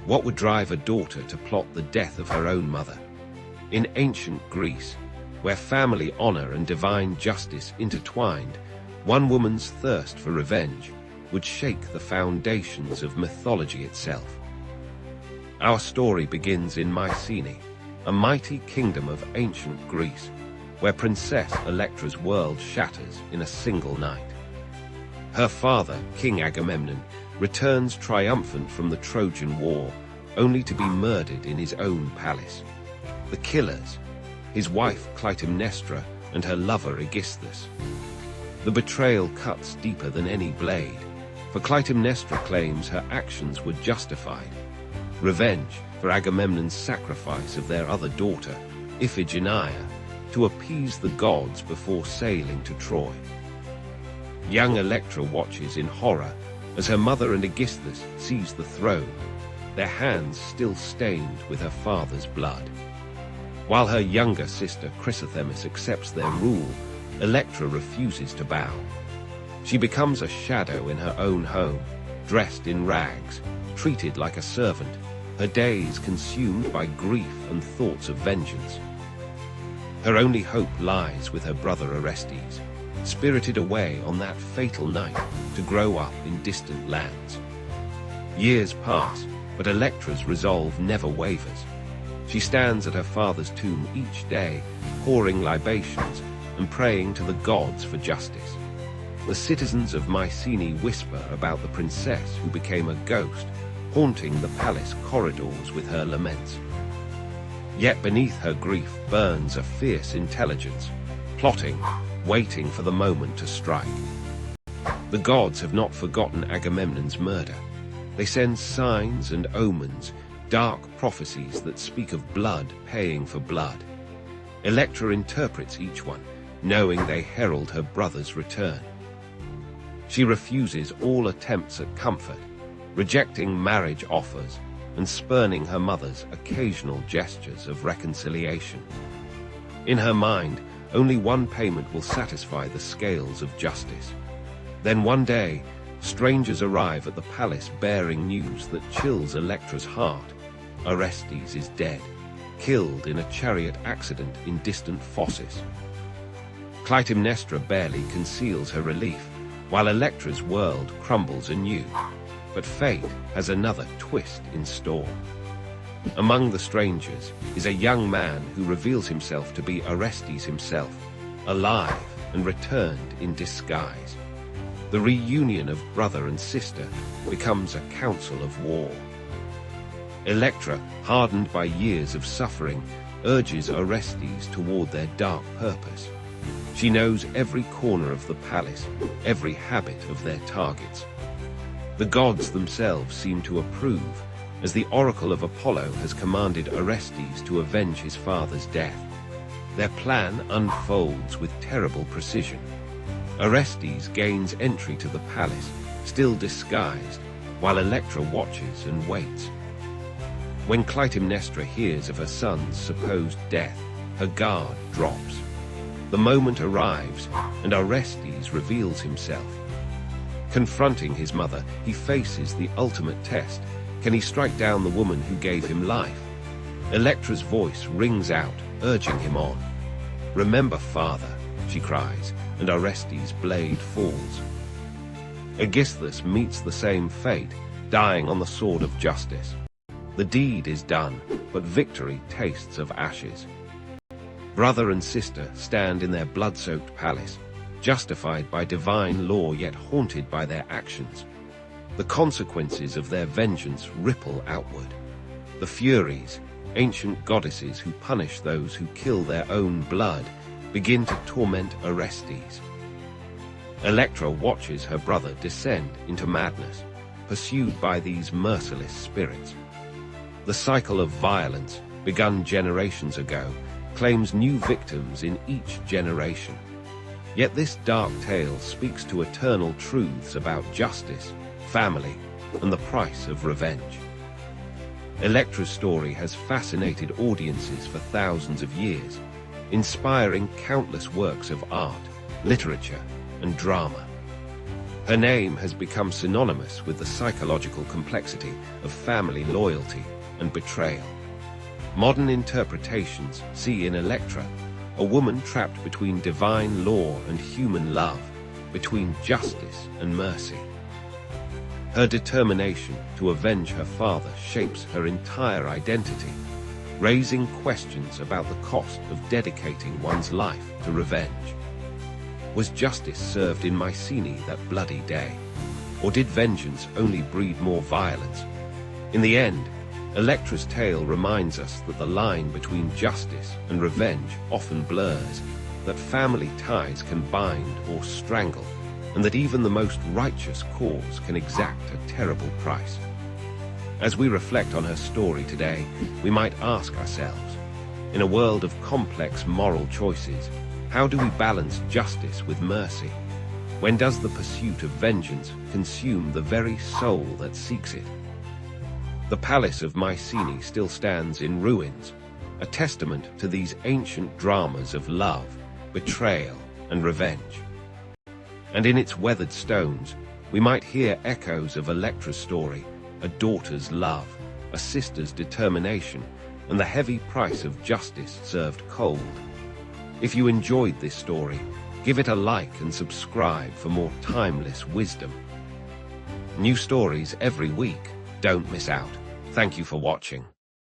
What would drive a daughter to plot the death of her own mother? In ancient Greece, where family honor and divine justice intertwined, one woman's thirst for revenge would shake the foundations of mythology itself. Our story begins in Mycenae, a mighty kingdom of ancient Greece, where Princess Electra's world shatters in a single night. Her father, King Agamemnon, returns triumphant from the Trojan War, only to be murdered in his own palace. The killers, his wife Clytemnestra and her lover Aegisthus. The betrayal cuts deeper than any blade, for Clytemnestra claims her actions were justified. Revenge for Agamemnon's sacrifice of their other daughter, Iphigenia, to appease the gods before sailing to Troy. Young Electra watches in horror as her mother and Aegisthus seize the throne, their hands still stained with her father's blood. While her younger sister Chrysothemis accepts their rule, Electra refuses to bow. She becomes a shadow in her own home, dressed in rags, treated like a servant, her days consumed by grief and thoughts of vengeance. Her only hope lies with her brother Orestes, spirited away on that fatal night to grow up in distant lands. Years pass, but Electra's resolve never wavers. She stands at her father's tomb each day, pouring libations and praying to the gods for justice. The citizens of Mycenae whisper about the princess who became a ghost, haunting the palace corridors with her laments. Yet beneath her grief burns a fierce intelligence, plotting, waiting for the moment to strike. The gods have not forgotten Agamemnon's murder. They send signs and omens, dark prophecies that speak of blood paying for blood. Electra interprets each one, knowing they herald her brother's return. She refuses all attempts at comfort, rejecting marriage offers and spurning her mother's occasional gestures of reconciliation. In her mind, only one payment will satisfy the scales of justice. Then one day, strangers arrive at the palace bearing news that chills Electra's heart. Orestes is dead, killed in a chariot accident in distant Phocis. Clytemnestra barely conceals her relief, while Electra's world crumbles anew. But fate has another twist in store. Among the strangers is a young man who reveals himself to be Orestes himself, alive and returned in disguise. The reunion of brother and sister becomes a council of war. Electra, hardened by years of suffering, urges Orestes toward their dark purpose. She knows every corner of the palace, every habit of their targets. The gods themselves seem to approve, as the oracle of Apollo has commanded Orestes to avenge his father's death. Their plan unfolds with terrible precision. Orestes gains entry to the palace, still disguised, while Electra watches and waits. When Clytemnestra hears of her son's supposed death, her guard drops. The moment arrives, and Orestes reveals himself. Confronting his mother, he faces the ultimate test. Can he strike down the woman who gave him life? Electra's voice rings out, urging him on. "Remember, father," she cries, and Orestes' blade falls. Aegisthus meets the same fate, dying on the sword of justice. The deed is done, but victory tastes of ashes. Brother and sister stand in their blood-soaked palace, justified by divine law yet haunted by their actions. The consequences of their vengeance ripple outward. The Furies, ancient goddesses who punish those who kill their own blood, begin to torment Orestes. Electra watches her brother descend into madness, pursued by these merciless spirits. The cycle of violence, begun generations ago, claims new victims in each generation. Yet this dark tale speaks to eternal truths about justice, family, and the price of revenge. Electra's story has fascinated audiences for thousands of years, inspiring countless works of art, literature, and drama. Her name has become synonymous with the psychological complexity of family loyalty and betrayal. Modern interpretations see in Electra a woman trapped between divine law and human love, between justice and mercy. Her determination to avenge her father shapes her entire identity, raising questions about the cost of dedicating one's life to revenge. Was justice served in Mycenae that bloody day? Or did vengeance only breed more violence? In the end, Electra's tale reminds us that the line between justice and revenge often blurs, that family ties can bind or strangle, and that even the most righteous cause can exact a terrible price. As we reflect on her story today, we might ask ourselves, in a world of complex moral choices, how do we balance justice with mercy? When does the pursuit of vengeance consume the very soul that seeks it? The palace of Mycenae still stands in ruins, a testament to these ancient dramas of love, betrayal, and revenge. And in its weathered stones, we might hear echoes of Electra's story, a daughter's love, a sister's determination, and the heavy price of justice served cold. If you enjoyed this story, give it a like and subscribe for more timeless wisdom. New stories every week. Don't miss out. Thank you for watching.